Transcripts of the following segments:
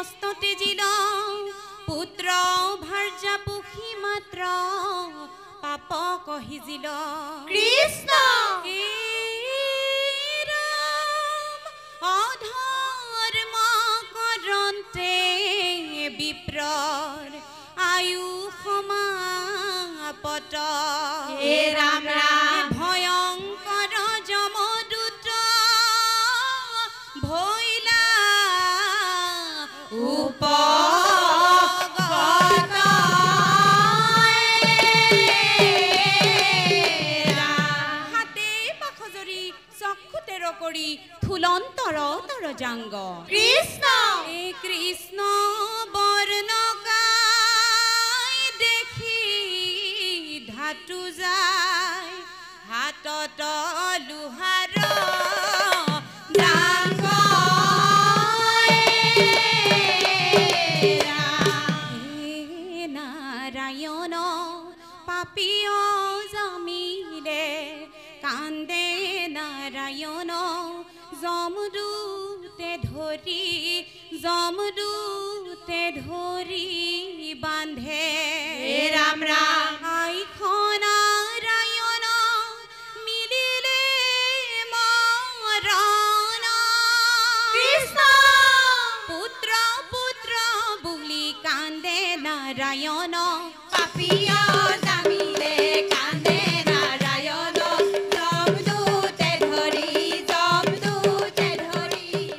কষ্ট তেজিল পুত্ৰ ভাৰ্যা পুখি মাত্ৰ পাপ কহিজিল কৃষ্ণ অধৰ্ম কৰন্তে বিপ্ৰৰ আয়ু সমাপত হে ৰাম ৰাম ভয়ংকৰ যমদূত ভৈলা উপগত হাতে পাখজৰি চক্ষুতে ৰকৰি থুলন্তৰ তৰ জাংগ কৃষ্ণ হে কৃষ্ণ বৰ্ণকাই দেখি ধাতু যায় হাতত লোহাৰ ডাংগ হে নাৰায়ণ পাপীয় জমিলে কান্দে নাৰায়ণ যমদূতে ধৰি বান্ধে হে ৰাম ৰাম আইখন নাৰায়ণ মিলিলে মৰণ কৃষ্ণ পুত্ৰ পুত্ৰ বুলি কান্দে নাৰায়ণ পাপীয় জামিলে কান্দে নাৰায়ণ যমদূতে ধৰি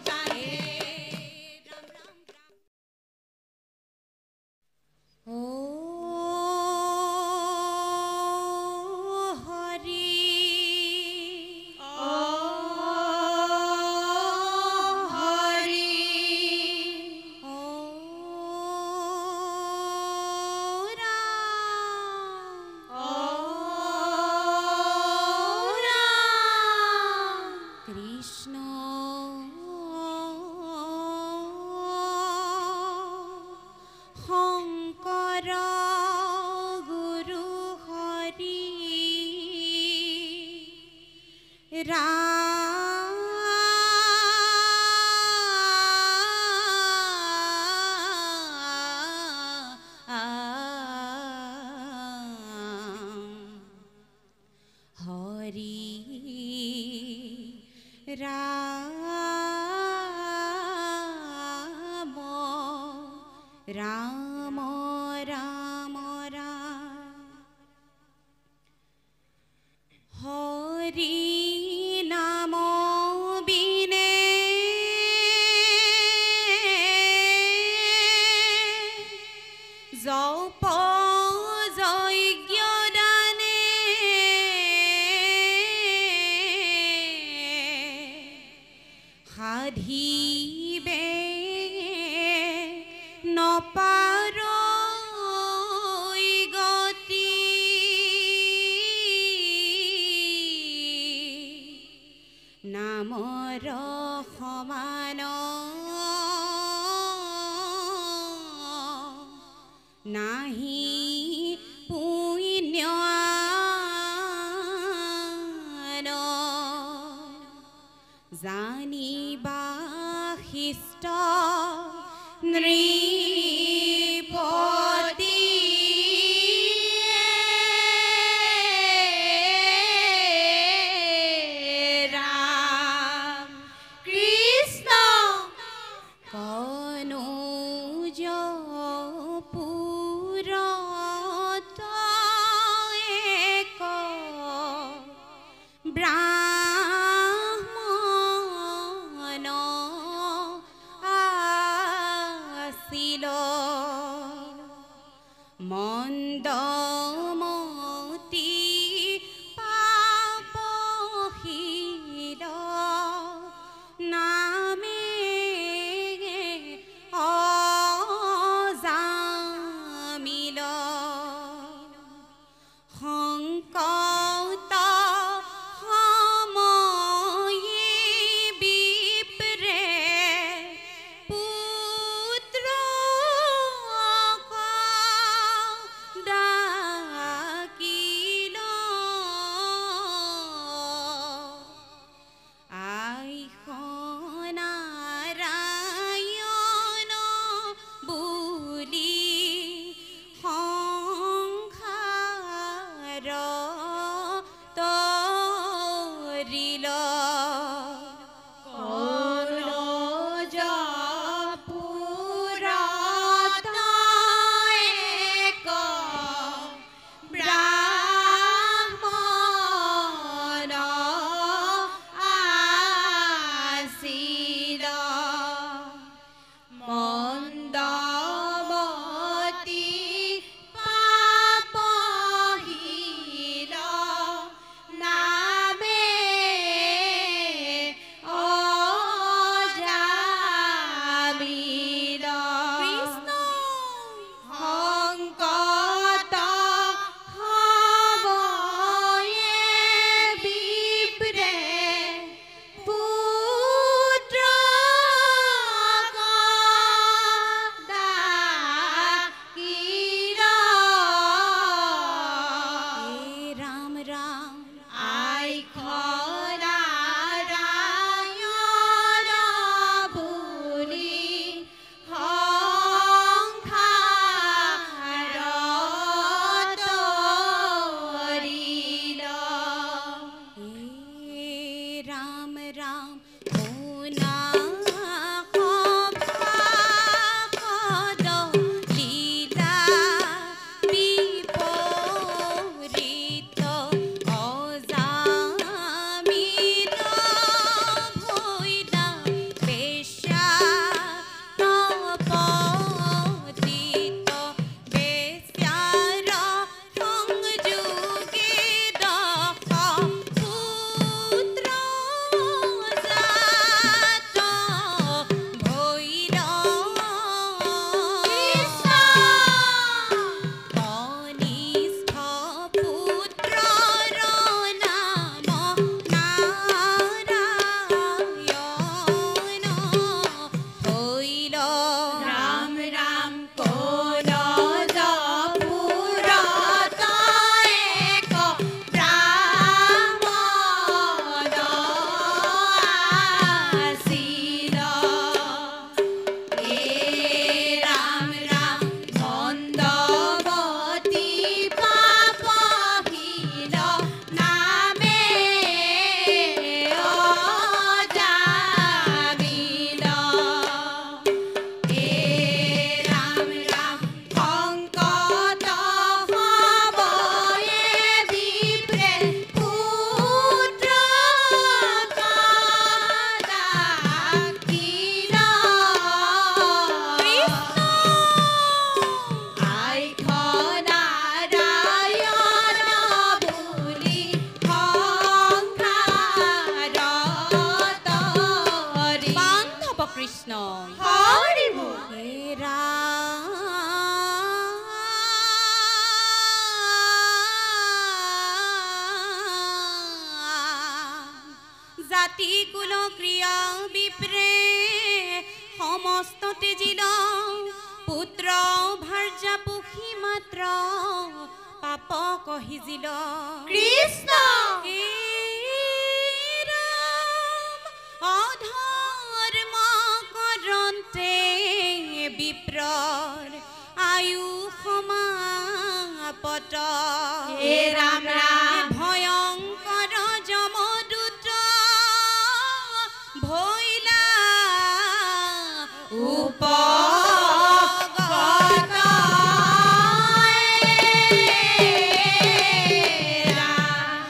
বান্ধে ও হৰি হৰি ও ৰাম কৃষ্ণ শংকৰ গুৰু হৰি হৰি ৰাম ৰাম ৰাম ৰাম হৰি নাম বিনে জপ যজ্ঞ দানে সাধিবে নপাৰ গতি নামৰ সমান নাহি পুণ্য জানিবা শিষ্ট নৃপতি ৰাম কৃষ্ণ কনুজ পুৰত এক ব্ৰাহ্মণ কৃষ্ণ হৰি বল হে জাতি কুল ক্ৰিয়া বিপ্ৰে সমস্ত তেজিল পুত্ৰ ভাৰ্যা পুখী মাত্ৰ পাপ কহিজিল কৃষ্ণ হে ৰাম অধৰ্ম কৰন্তে বিপ্ৰৰ আয়ু সমাপত হে ৰাম ৰাম ভয়ংকৰ যমদূত ভৈলা উপগত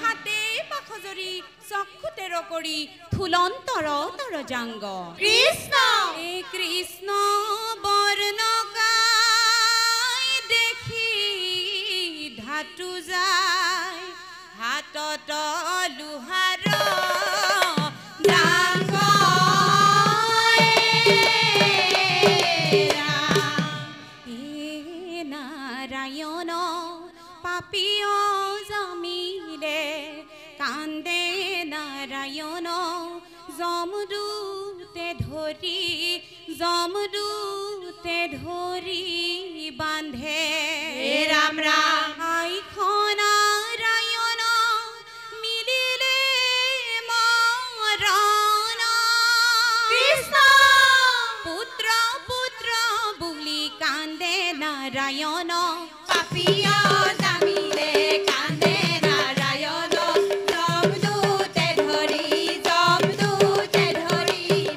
হাতে পাখজৰি চক্ষুতেৰ কৰি থুলন্তৰ তৰ জাংগ কৃষ্ণ হে কৃষ্ণ বৰ্ণকাই দেখি ধাতু যায় হাতত লোহাৰ ডাংগ হে নাৰায়ণ পাপীয় জামিলে কান্দে নাৰায়ণ যমদূতে ধৰি বান্ধে হে ৰাম ৰাম আইখন নাৰায়ণ মিলিলে মৰণ কৃষ্ণ পুত্ৰ পুত্ৰ বুলি কান্দে নাৰায়ণ পাপিয়া জামিলে কান্দে নাৰায়ণ যমদূতে ধৰি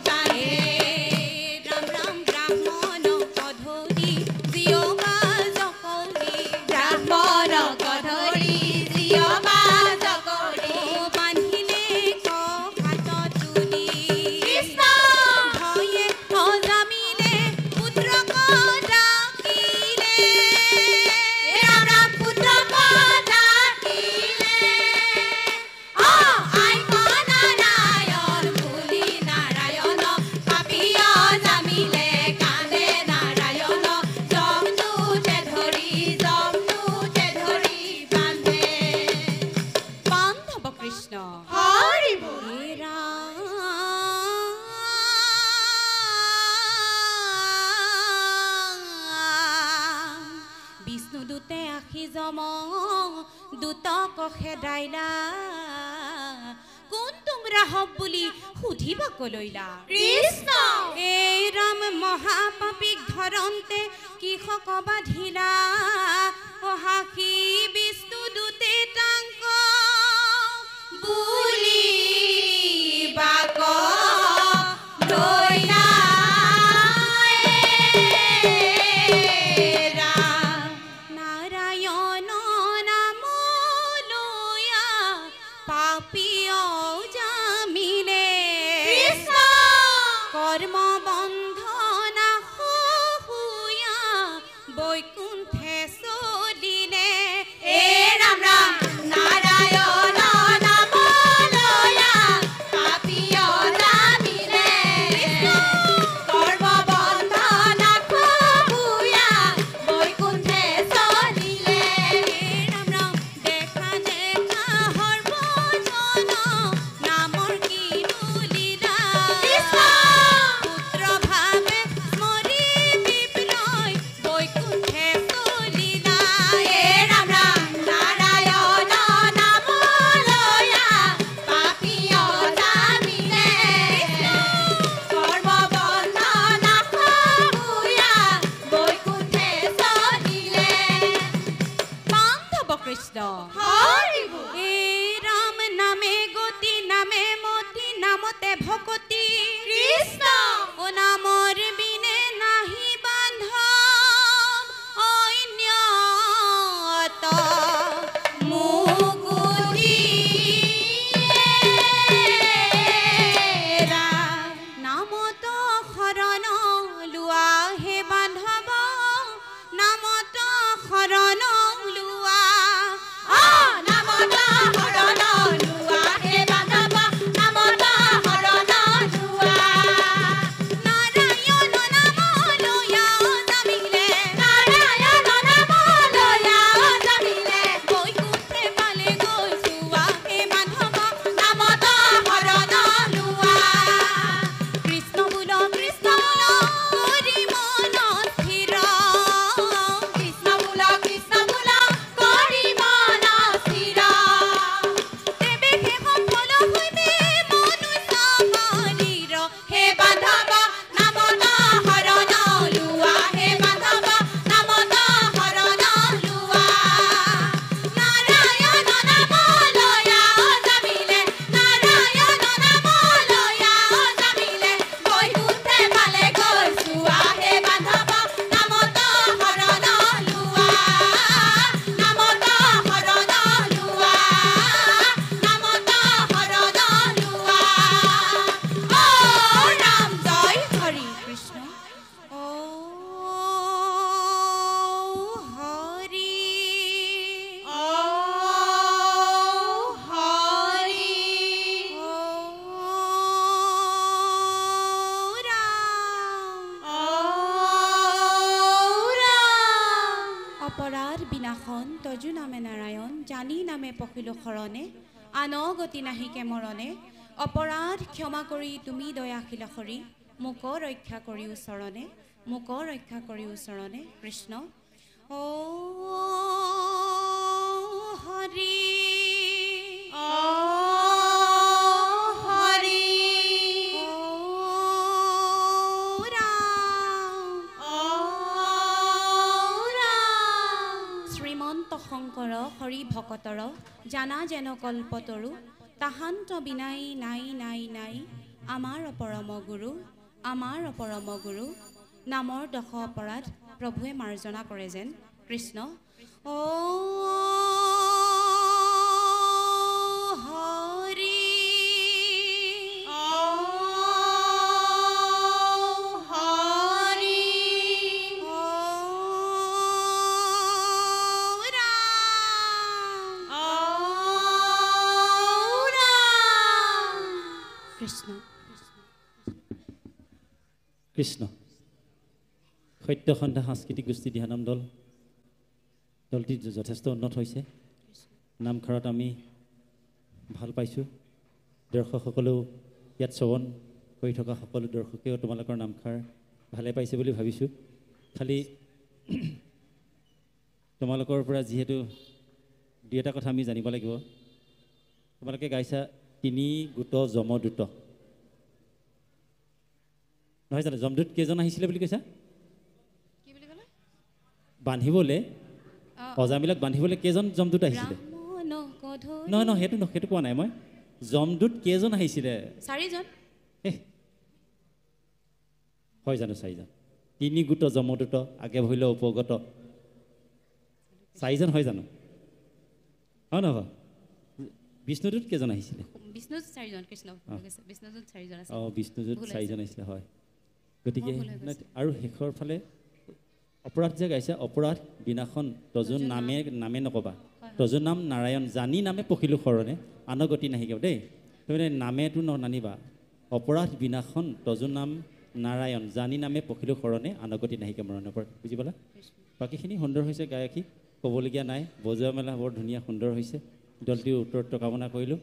বান্ধে ৰাম ৰাম ব্ৰাহ্মণ পধৰি জিয়মা জকলি ব্ৰাহ্মণ কধৰি জিয়মা জকৰি বান্ধিলে ক হাতত তুলি কৃষ্ণ ভয়ে অজামিলে পুত্ৰক ডাকিলে ৰাম ৰাম পুত্ৰক ডাকিলে আইকন নাৰায়ণ বুলি নাৰায়ণ পাপিয়া জামিলে কান্দে নাৰায়ণ যমদূতে ধৰি বান্ধে বান্ধৱ কৃষ্ণ হৰি বল হে ৰাম বিষ্ণুদূতে আহি যম দূতক খেদাইলা কোন তোমৰা হব বুলি সুধিব কলৈলা কৃষ্ণ এই ৰাম মহাপাপীক ধৰন্তে কৃষক বাধিলা অহাসি বিষ্ণুদূতে তাংক বুলি বাক লৈলা ৰাম নাৰায়ণ নাম লৈয়া পাপীয় জামিলে কৃষ্ণ কৰ্ম বন্ধনা শুয়া বৈকুণ্ঠে চলিলে হে ৰাম ৰাম নাৰায়ণ নাম লৈয়া পাপিয় জামিলে কৰ্ম বন্ধনা শুয়া বৈকুণ্ঠে চলিলে ৰাম ৰাম দেখা দেখা সৰ্বজন নামৰ কিনো লীলা কৃষ্ণ পুত্ৰ ভাৱে স্মৰি বিপ্ৰয় বৈকুণ্ঠে চলিলা হে ৰাম ৰাম নাৰায়ণ নাম লৈয়া পাপিয় জামিলে কৰ্ম বন্ধনা শুয়া বৈকুণ্ঠে চলিলে বান্ধৱ কৃষ্ণ হৰি বল এই ৰাম নামে গতি নামে মতি নামতে ভকতি কৃষ্ণ ও নামৰ বিনে নাহি বান্ধৱ অন্যত মুকুতি ৰাম নামত শৰণ লোৱা হে বান্ধৱ নামত শৰণ লোৱা নামত শৰণ লোৱা হে বান্ধৱ নামত শৰণ লোৱা বিনাশন তজু নামে নাৰায়ণ জানি নামে পখিলো শৰণে আন গতি নাহিকে মৰণে অপৰাধ ক্ষমা কৰি তুমি দয়াশীল হৰি মোক ৰক্ষা কৰি ওচৰণে মোক ৰক্ষা কৰি ওচৰণে কৃষ্ণ ও হৰি ও হৰি ও ৰাম ও ৰাম শ্ৰীমন্ত শংকৰ হৰি ভকতৰ জানা যেন কল্পতৰু তাহান্ত বিনাই নাই নাই নাই আমাৰ পৰম গুৰু নামৰ দশ অপৰাধ প্ৰভুৱে মাৰ্জনা কৰে যেন কৃষ্ণ ও হৰি ও হৰি ও ৰাম ও ৰাম কৃষ্ণ কৃষ্ণ সত্য সন্ধ্যা সাংস্কৃতিক গোষ্ঠী দিহানাম দলটি যথেষ্ট উন্নত হৈছে নামঘৰত আমি ভাল পাইছোঁ দৰ্শকসকলেও ইয়াত শ্ৰৱণ কৰি থকা সকলো দৰ্শকেও তোমালোকৰ নামষাৰ ভালে পাইছে বুলি ভাবিছোঁ খালি তোমালোকৰ পৰা যিহেতু দুই এটা কথা আমি জানিব লাগিব তোমালোকে গাইছা তিনি গোট যমদূত নহয় জানো যমদূত কেইজন আহিছিলে বুলি কৈছা কি বুলি ক'লে বান্ধিবলৈ অজামিলাক বান্ধিবলৈ কেইজন যমদূত আহিছিলে নহয় নহয় সেইটো কোৱা নাই মই যমদূত কেইজন আহিছিলে চাৰিজন হয় জানো চাৰিজন তিনি গোট যমদূত আগে ভৰিলে উপগত চাৰিজন হয় জানো হয় নহয় বিষ্ণুদূত কেইজন আহিছিলে বিষ্ণুত চাৰিজন কৃষ্ণ বিষ্ণুত চাৰিজন আছে বিষ্ণুদূত ভুল চাৰিজন আহিছিলে হয় গতিকে ভুল হৈ গৈছে। আৰু শেষৰ ফালে অপৰাধ যে গাইছে অপৰাধ বিনাশন তজু নামে নকবা তজু নাম নাৰায়ণ জানি নামে পখিলো শৰণে আনগতি নাহিকে দেই তুমি নামেটো নানিবা অপৰাধ বিনাশন তজু নাম নাৰায়ণ জানি নামে পখিলো শৰণে আনগতি নাহিকে মৰণে পৰা বুজি পালা বাকীখিনি সুন্দৰ হৈছে গায়কী ক'বলগীয়া নাই বজোৱা মেলা বৰ ধুনীয়া সুন্দৰ হৈছে দলটিৰ উত্তৰটো কামনা কৰিলোঁ